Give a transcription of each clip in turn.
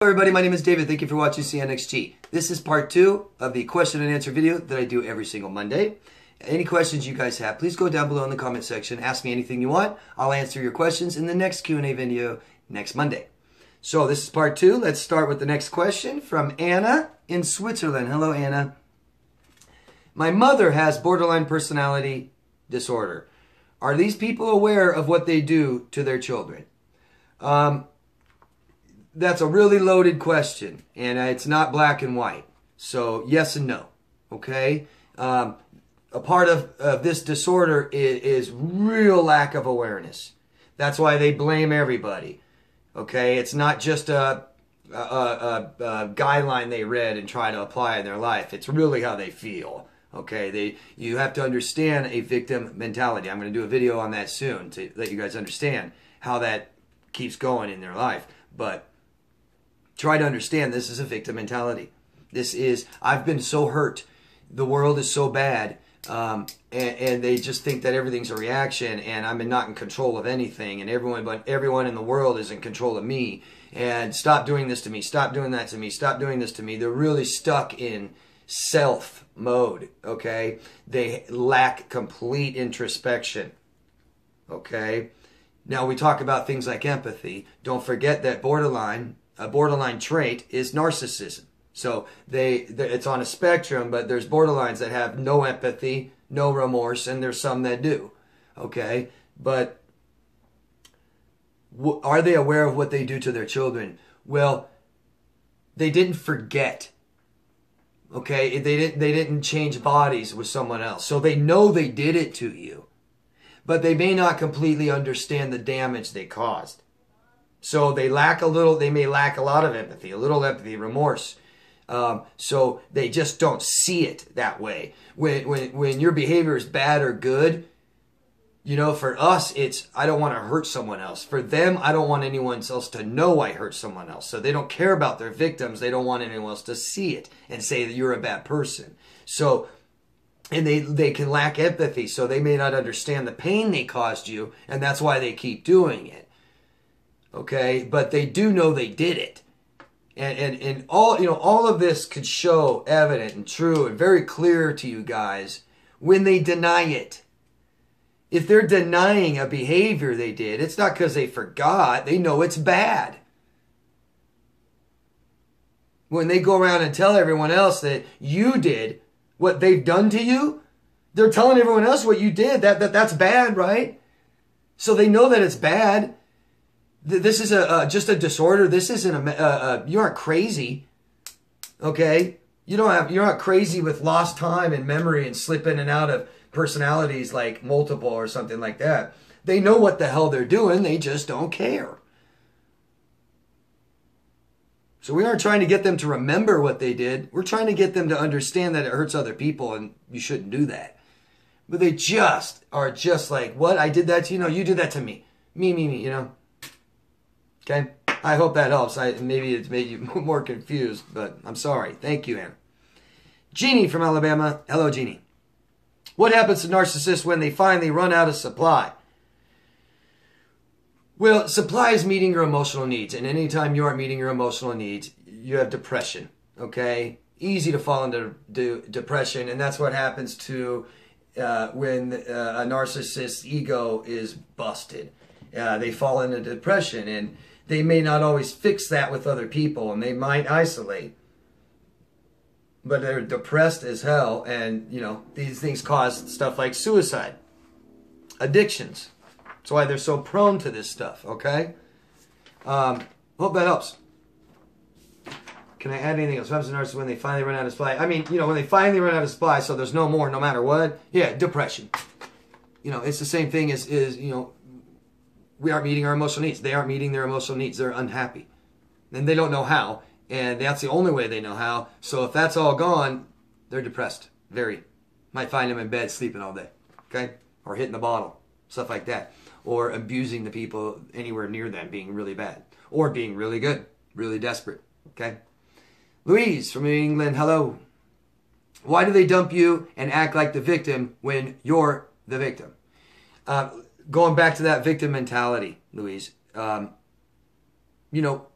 Hello everybody, my name is David. Thank you for watching CNXG. This is part 2 of the question and answer video that I do every single Monday. Any questions you guys have, please go down below in the comment section. Ask me anything you want. I'll answer your questions in the next Q&A video next Monday. So this is part 2. Let's start with the next question from Anna in Switzerland. Hello, Anna. My mother has borderline personality disorder. Are these people aware of what they do to their children? That's a really loaded question, and it's not black and white. So yes and no, okay? A part of this disorder is real lack of awareness. That's why they blame everybody, okay? It's not just a guideline they read and try to apply in their life. It's really how they feel, okay? You have to understand a victim mentality. I'm going to do a video on that soon to let you guys understand how that keeps going in their life. But try to understand this is a victim mentality. I've been so hurt. The world is so bad. And they just think that everything's a reaction and I'm not in control of anything. And everyone in the world is in control of me. And stop doing this to me. Stop doing that to me. Stop doing this to me. They're really stuck in self mode. Okay. They lack complete introspection. Okay. Now we talk about things like empathy. Don't forget that a borderline trait is narcissism. So it's on a spectrum, but there's borderlines that have no empathy, no remorse, and there's some that do. Okay? But are they aware of what they do to their children? Well, they didn't forget. Okay? They didn't change bodies with someone else. So they know they did it to you. But they may not completely understand the damage they caused. So they may lack a lot of empathy, a little empathy, remorse. So they just don't see it that way. When your behavior is bad or good, you know, for us, it's, I don't want to hurt someone else. For them, I don't want anyone else to know I hurt someone else. So they don't care about their victims. They don't want anyone else to see it and say that you're a bad person. So, and they can lack empathy. So they may not understand the pain they caused you. And that's why they keep doing it. Okay, but they do know they did it, and all of this could show evident and true and very clear to you guys when they deny it. If they're denying a behavior they did, it's not because they forgot. They know it's bad. When they go around and tell everyone else that you did what they've done to you, they're telling everyone else what you did. That's bad, right? So they know that it's bad. This is just a disorder. This isn't you aren't crazy, okay? You're not crazy with lost time and memory and slip in and out of personalities like multiple or something like that. They know what the hell they're doing. They just don't care. So we aren't trying to get them to remember what they did. We're trying to get them to understand that it hurts other people and you shouldn't do that. But they are just like, what? I did that to you? No, you did that to me. Me, you know? Okay, I hope that helps. Maybe it's made you more confused, but I'm sorry. Thank you, Anna. Jeannie from Alabama. Hello, Jeannie. What happens to narcissists when they finally run out of supply? Well, supply is meeting your emotional needs, and anytime you aren't meeting your emotional needs, you have depression, okay? Easy to fall into depression, and that's what happens to when a narcissist's ego is busted. They fall into depression, and they may not always fix that with other people, and they might isolate. But they're depressed as hell, and, you know, these things cause stuff like suicide, addictions. That's why they're so prone to this stuff, okay? Hope that helps. Can I add anything else? What happens to narcissists when they finally run out of supply? I mean, you know, when they finally run out of supply, so there's no more no matter what. Yeah, depression. You know, it's the same thing as you know, we aren't meeting our emotional needs. They aren't meeting their emotional needs. They're unhappy. And they don't know how. And that's the only way they know how. So if that's all gone, they're depressed. Very. Might find them in bed sleeping all day. Okay? Or hitting the bottle. Stuff like that. Or abusing the people anywhere near them. Being really bad. Or being really good. Really desperate. Okay? Louise from England. Hello. Why do they dump you and act like the victim when you're the victim? Going back to that victim mentality, Louise, you know,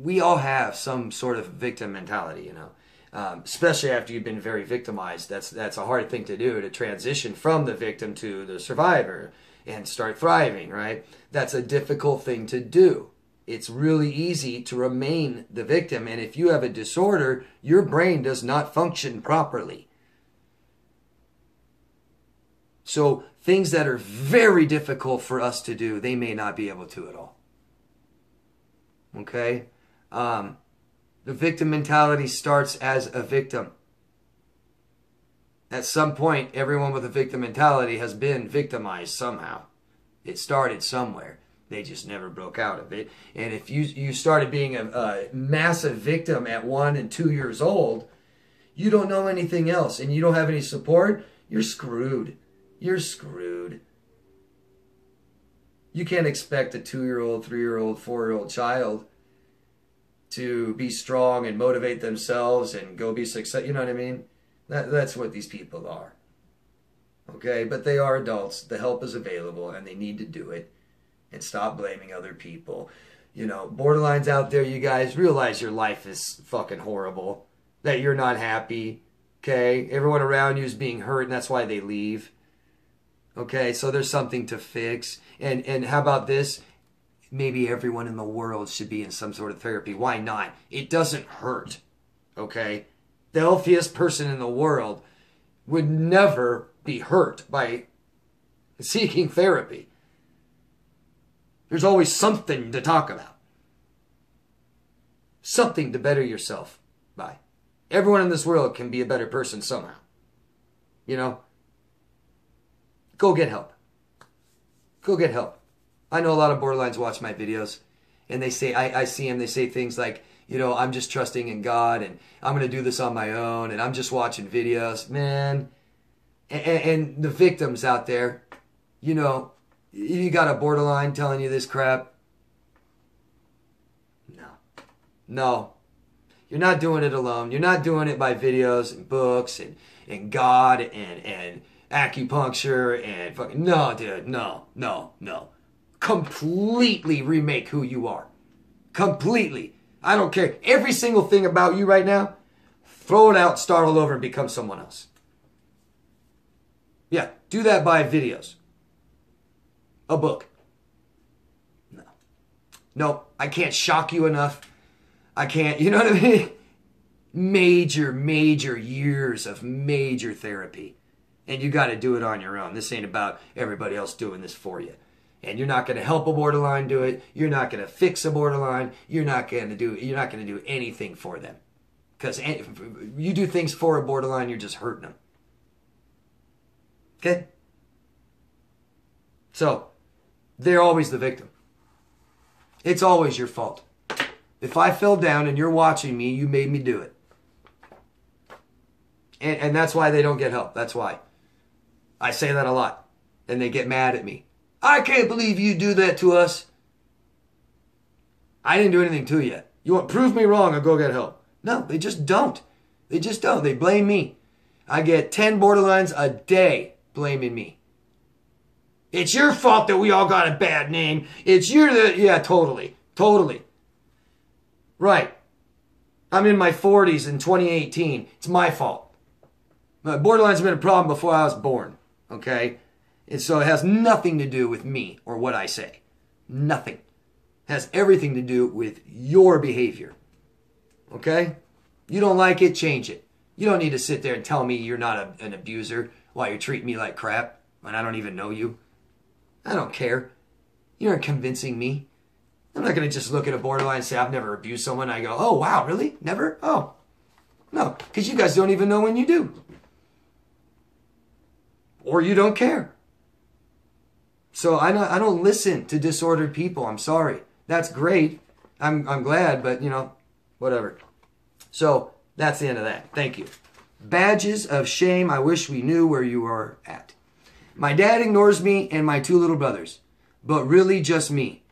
we all have some sort of victim mentality, you know. Especially after you've been very victimized. That's a hard thing to do, to transition from the victim to the survivor and start thriving, right? That's a difficult thing to do. It's really easy to remain the victim, and if you have a disorder, your brain does not function properly. So things that are very difficult for us to do, they may not be able to at all. Okay? The victim mentality starts as a victim. At some point, everyone with a victim mentality has been victimized somehow. It started somewhere. They just never broke out of it. And if you started being a massive victim at 1 and 2 years old, you don't know anything else, and you don't have any support, you're screwed. You're screwed. You can't expect a 2-year-old, 3-year-old, 4-year-old child to be strong and motivate themselves and go be successful. You know what I mean? That's what these people are. Okay? But they are adults. The help is available, and they need to do it. And stop blaming other people. You know, borderlines out there, you guys, realize your life is fucking horrible. That you're not happy. Okay? Everyone around you is being hurt, and that's why they leave. Okay? So there's something to fix. And how about this? Maybe everyone in the world should be in some sort of therapy. Why not? It doesn't hurt. Okay? The healthiest person in the world would never be hurt by seeking therapy. There's always something to talk about. Something to better yourself by. Everyone in this world can be a better person somehow. You know? Go get help. Go get help. I know a lot of borderlines watch my videos, and they say, I see them, they say things like, you know, I'm just trusting in God, and I'm going to do this on my own, and I'm just watching videos. Man, and the victims out there, you know, you got a borderline telling you this crap. No. You're not doing it alone. You're not doing it by videos and books and God and acupuncture and fucking... No, dude. No. Completely remake who you are. Completely. I don't care. Every single thing about you right now, throw it out, start all over, and become someone else. Yeah, do that by videos. A book. No, I can't shock you enough. I can't, you know what I mean? Major years of major therapy. And you got to do it on your own. This ain't about everybody else doing this for you. And you're not going to help a borderline do it. You're not going to fix a borderline. You're not going to do anything for them. Because if you do things for a borderline, you're just hurting them. Okay? So, they're always the victim. It's always your fault. If I fell down and you're watching me, you made me do it. And that's why they don't get help. That's why. I say that a lot. And they get mad at me. I can't believe you do that to us. I didn't do anything to you. You want to prove me wrong or go get help? No, they just don't. They just don't. They blame me. I get 10 borderlines a day blaming me. It's your fault that we all got a bad name. Yeah, totally. Right. I'm in my 40s in 2018. It's my fault. Borderline's been a problem before I was born. Okay? And so it has nothing to do with me or what I say. Nothing. It has everything to do with your behavior. Okay? You don't like it, change it. You don't need to sit there and tell me you're not an abuser while you treat me like crap when I don't even know you. I don't care. You aren't convincing me. I'm not going to just look at a borderline and say, I've never abused someone. I go, oh, wow, really? Never? Oh. No, because you guys don't even know when you do. Or you don't care. So I don't listen to disordered people. I'm sorry. That's great. I'm glad, but, you know, whatever. So that's the end of that. Thank you. Badges of shame. I wish we knew where you are at. My dad ignores me and my 2 little brothers, but really just me.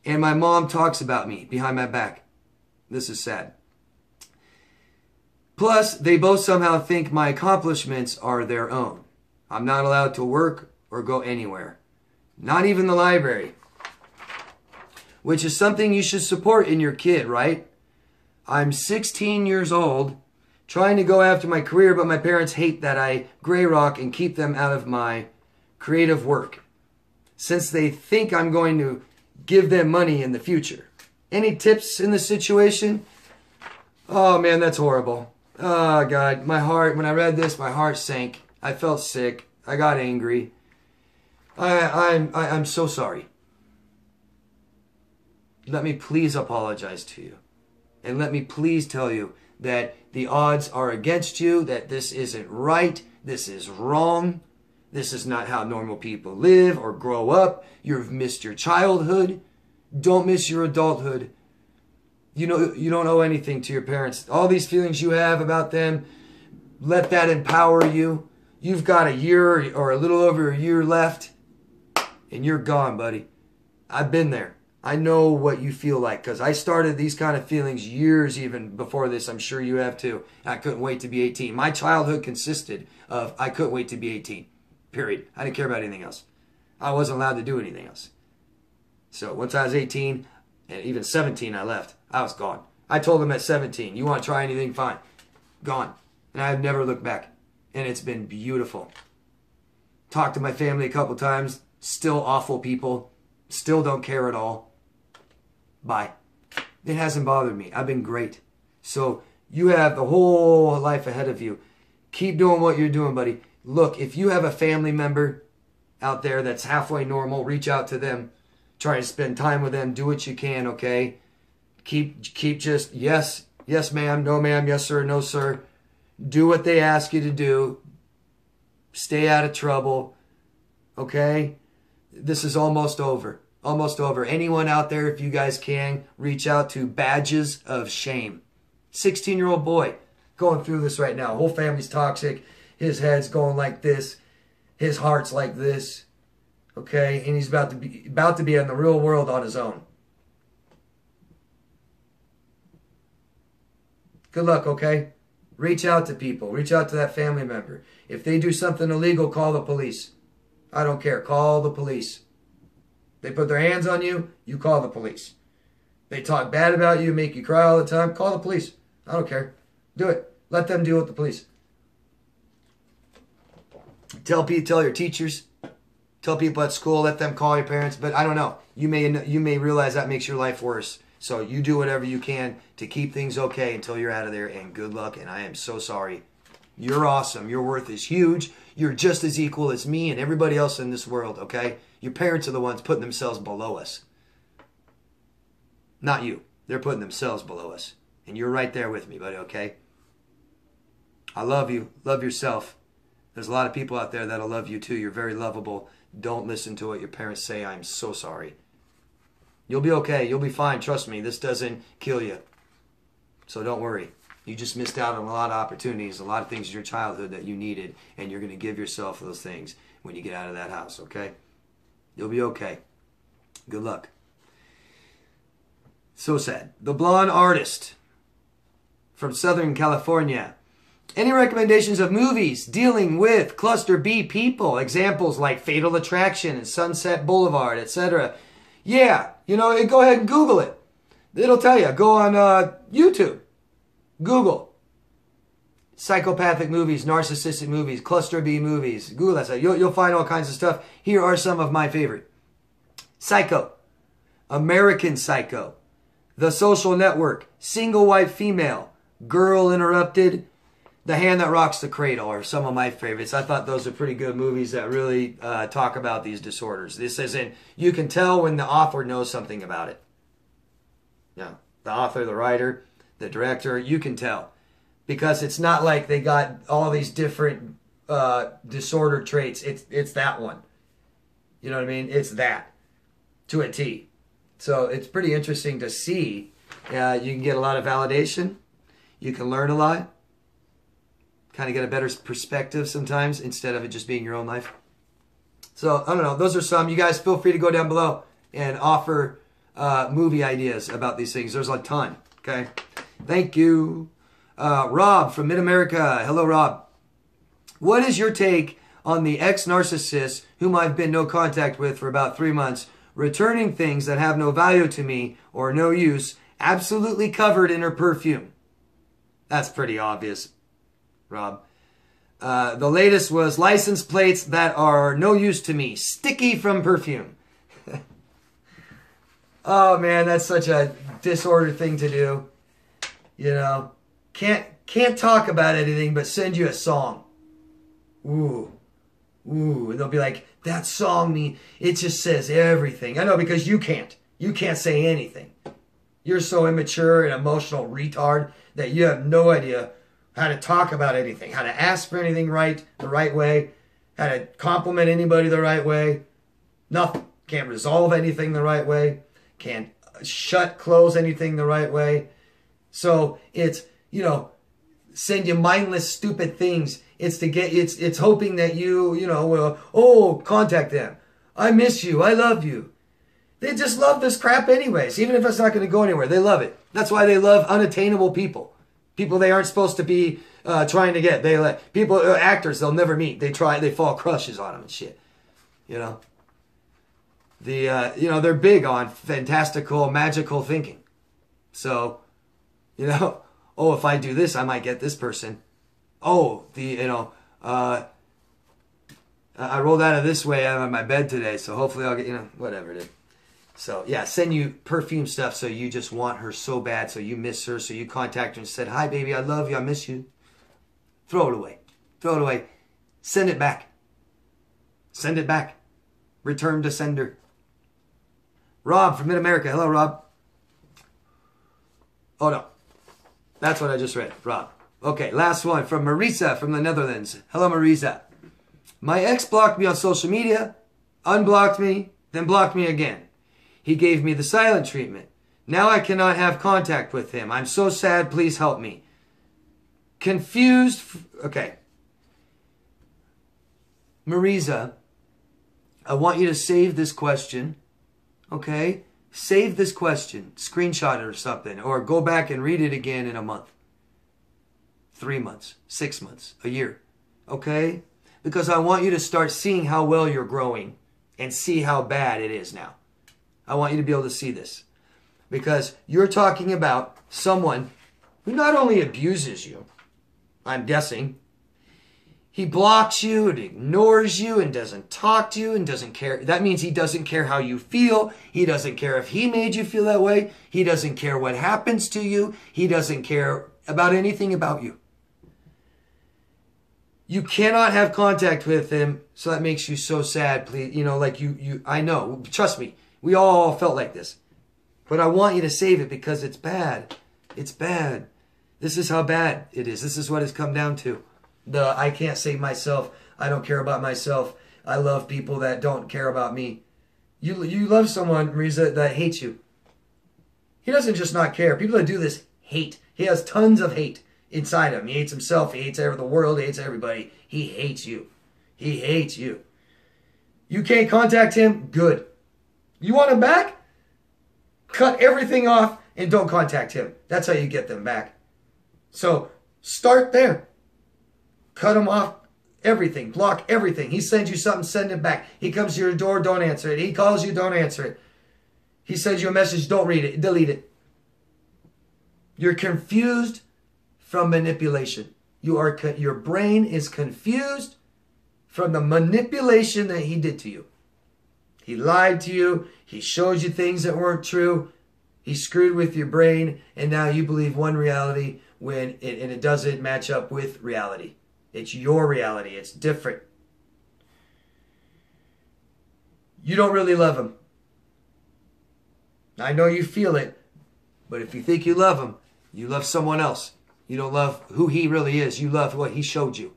And my mom talks about me behind my back. This is sad. Plus, they both somehow think my accomplishments are their own. I'm not allowed to work or go anywhere. Not even the library. which is something you should support in your kid, right? I'm 16 years old, trying to go after my career, but my parents hate that I gray rock and keep them out of my creative work, since they think I'm going to give them money in the future. Any tips in this situation? Oh man, that's horrible. Oh God, my heart, when I read this, my heart sank. I felt sick. I got angry. I'm so sorry. Let me please apologize to you. And let me please tell you that the odds are against you, that this isn't right, this is wrong, this is not how normal people live or grow up. You've missed your childhood. Don't miss your adulthood. You know, you don't owe anything to your parents. All these feelings you have about them, let that empower you. You've got a year or a little over a year left, and you're gone, buddy. I've been there. I know what you feel like, because I started these kind of feelings years even before this. I'm sure you have too. I couldn't wait to be 18. My childhood consisted of I couldn't wait to be 18. Period. I didn't care about anything else. I wasn't allowed to do anything else. So once I was 18, and even 17, I left. I was gone. I told them at 17, you want to try anything? Fine. Gone. And I've never looked back. And it's been beautiful. Talked to my family a couple times. Still awful people. Still don't care at all. Bye. It hasn't bothered me. I've been great. So you have the whole life ahead of you. Keep doing what you're doing, buddy. Look, if you have a family member out there that's halfway normal, reach out to them. Try to spend time with them. Do what you can, okay? Keep just, yes, yes ma'am, no ma'am, yes sir, no sir. Do what they ask you to do. Stay out of trouble, okay? This is almost over. Almost over. Anyone out there, if you guys can, reach out to Badges of Shame. 16-year-old boy going through this right now. Whole family's toxic. His head's going like this. His heart's like this. Okay? And he's about to be in the real world on his own. Good luck, okay? Reach out to people. Reach out to that family member. If they do something illegal, call the police. I don't care. Call the police. They put their hands on you, you call the police. They talk bad about you, make you cry all the time, call the police. I don't care. Do it. Let them deal with the police. Tell your teachers, tell people at school, let them call your parents, but I don't know. You may realize that makes your life worse. So you do whatever you can to keep things okay until you're out of there, and good luck, and I am so sorry. You're awesome. Your worth is huge. You're just as equal as me and everybody else in this world, okay? Your parents are the ones putting themselves below us. Not you. They're putting themselves below us. And you're right there with me, buddy, okay? I love you. Love yourself. There's a lot of people out there that'll love you too. You're very lovable. Don't listen to what your parents say. I'm so sorry. You'll be okay. You'll be fine. Trust me. This doesn't kill you. So don't worry. You just missed out on a lot of opportunities, a lot of things in your childhood that you needed, and you're going to give yourself those things when you get out of that house, okay? You'll be okay. Good luck. So sad. The Blonde Artist from Southern California. Any recommendations of movies dealing with cluster B people? Examples like Fatal Attraction and Sunset Boulevard, etc. Yeah, go ahead and Google it. It'll tell you. Go on YouTube. Google psychopathic movies, narcissistic movies, cluster B movies. Google that stuff. You'll find all kinds of stuff. Here are some of my favorite. Psycho, American Psycho, The Social Network, Single White Female, Girl Interrupted, The Hand That Rocks the Cradle are some of my favorites. I thought those are pretty good movies that really talk about these disorders. This isn't, you can tell when the author knows something about it. Yeah, the author, the writer, the director, you can tell. Because it's not like they got all these different disorder traits. It's that one. You know what I mean? It's that. To a T. So it's pretty interesting to see. You can get a lot of validation. You can learn a lot. Kind of get a better perspective sometimes instead of it just being your own life. So, I don't know. Those are some. You guys feel free to go down below and offer movie ideas about these things. There's a ton. Okay? Thank you. Rob from Mid-America. Hello, Rob. What is your take on the ex-narcissist whom I've been no contact with for about 3 months returning things that have no value to me or no use, absolutely covered in her perfume. That's pretty obvious, Rob. The latest was license plates that are no use to me, sticky from perfume. Oh man, that's such a disordered thing to do. You know, can't talk about anything but send you a song. Ooh, and they'll be like, that song it just says everything. I know, because you can't say anything. You're so immature and emotional retard that you have no idea how to talk about anything, how to ask for anything the right way, how to compliment anybody the right way. Nothing. Can't resolve anything the right way. Can't close anything the right way. So it's, send you mindless, stupid things. It's hoping that you contact them. I miss you. I love you. They just love this crap anyways. Even if it's not going to go anywhere, they love it. That's why they love unattainable people. People they aren't supposed to be trying to get. Actors they'll never meet. They fall crushes on them and shit. They're big on fantastical, magical thinking. So, if I do this, I might get this person. I rolled out of this way out of my bed today, so hopefully I'll get, whatever it is. So, yeah, send you perfume stuff so you just want her so bad, so you miss her, so you contact her and said, hi, baby, I love you, I miss you. Throw it away. Throw it away. Send it back. Send it back. Return to sender. Rob from Mid-America. Hello, Rob. Oh, no. That's what I just read. Rob. Okay, last one from Marisa from the Netherlands. Hello, Marisa. My ex blocked me on social media, unblocked me, then blocked me again. He gave me the silent treatment. Now I cannot have contact with him. I'm so sad. Please help me. Confused. Okay. Marisa, I want you to save this question. Okay? Save this question. Screenshot it or something. Or go back and read it again in a month. 3 months. 6 months. A year. Okay? Because I want you to start seeing how well you're growing and see how bad it is now. I want you to be able to see this. Because you're talking about someone who not only abuses you, I'm guessing, he blocks you and ignores you and doesn't talk to you and doesn't care. That means he doesn't care how you feel. He doesn't care if he made you feel that way. He doesn't care what happens to you. He doesn't care about anything about you. You cannot have contact with him, so that makes you so sad. Please, I know. Trust me, we all felt like this. But I want you to save it because it's bad. It's bad. This is how bad it is. This is what it's come down to. I can't save myself. I don't care about myself. I love people that don't care about me. You love someone, Marisa, that hates you. He doesn't just not care. People that do this hate. He has tons of hate inside him. He hates himself. He hates the world. He hates everybody. He hates you. He hates you. You can't contact him? Good. You want him back? Cut everything off and don't contact him. That's how you get them back. So start there. Cut him off. Everything. Block everything. He sends you something, send it back. He comes to your door, don't answer it. He calls you, don't answer it. He sends you a message, don't read it. Delete it. You're confused from manipulation. Your brain is confused from the manipulation that he did to you. He lied to you. He showed you things that weren't true. He screwed with your brain, and now you believe one reality and it doesn't match up with reality. It's your reality. It's different. You don't really love him. I know you feel it, but if you think you love him, you love someone else. You don't love who he really is. You love what he showed you.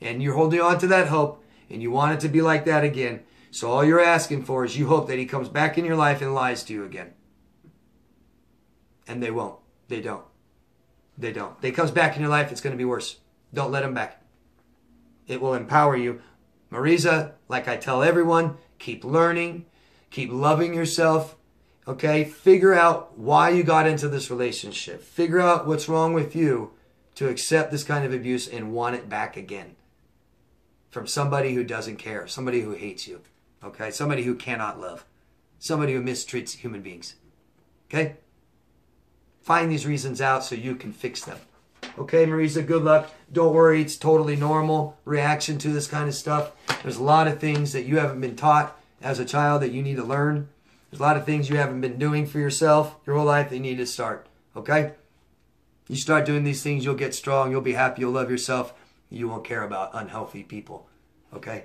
And you're holding on to that hope, and you want it to be like that again. So all you're asking for is you hope that he comes back in your life and lies to you again. And they won't. They don't. They don't. If he comes back in your life, it's going to be worse. Don't let him back. It will empower you. Marisa, like I tell everyone, keep learning. Keep loving yourself. Okay? Figure out why you got into this relationship. Figure out what's wrong with you to accept this kind of abuse and want it back again. From somebody who doesn't care. Somebody who hates you. Okay? Somebody who cannot love. somebody who mistreats human beings. Okay? Find these reasons out so you can fix them. Okay, Marisa, good luck. Don't worry, it's totally normal reaction to this kind of stuff. There's a lot of things that you haven't been taught as a child that you need to learn. There's a lot of things you haven't been doing for yourself your whole life that you need to start. Okay? You start doing these things, you'll get strong, you'll be happy, you'll love yourself. You won't care about unhealthy people. Okay?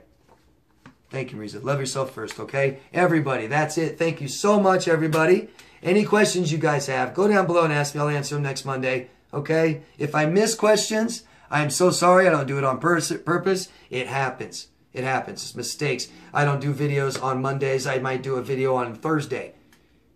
Thank you, Marisa. Love yourself first, okay? Everybody, that's it. Thank you so much, everybody. Any questions you guys have, go down below and ask me. I'll answer them next Monday, okay? If I miss questions, I'm so sorry. I don't do it on purpose. It happens. It happens. It's mistakes. I don't do videos on Mondays. I might do a video on Thursday.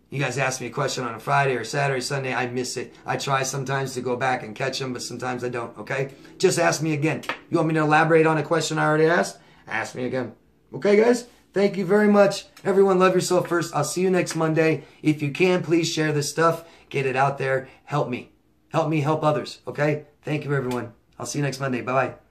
You guys ask me a question on a Friday or Saturday, Sunday, I miss it. I try sometimes to go back and catch them, but sometimes I don't, okay? Just ask me again. You want me to elaborate on a question I already asked? Ask me again. Okay, guys? Thank you very much. Everyone, love yourself first. I'll see you next Monday. If you can, please share this stuff. Get it out there. Help me. Help me help others, okay? Thank you, everyone. I'll see you next Monday. Bye-bye.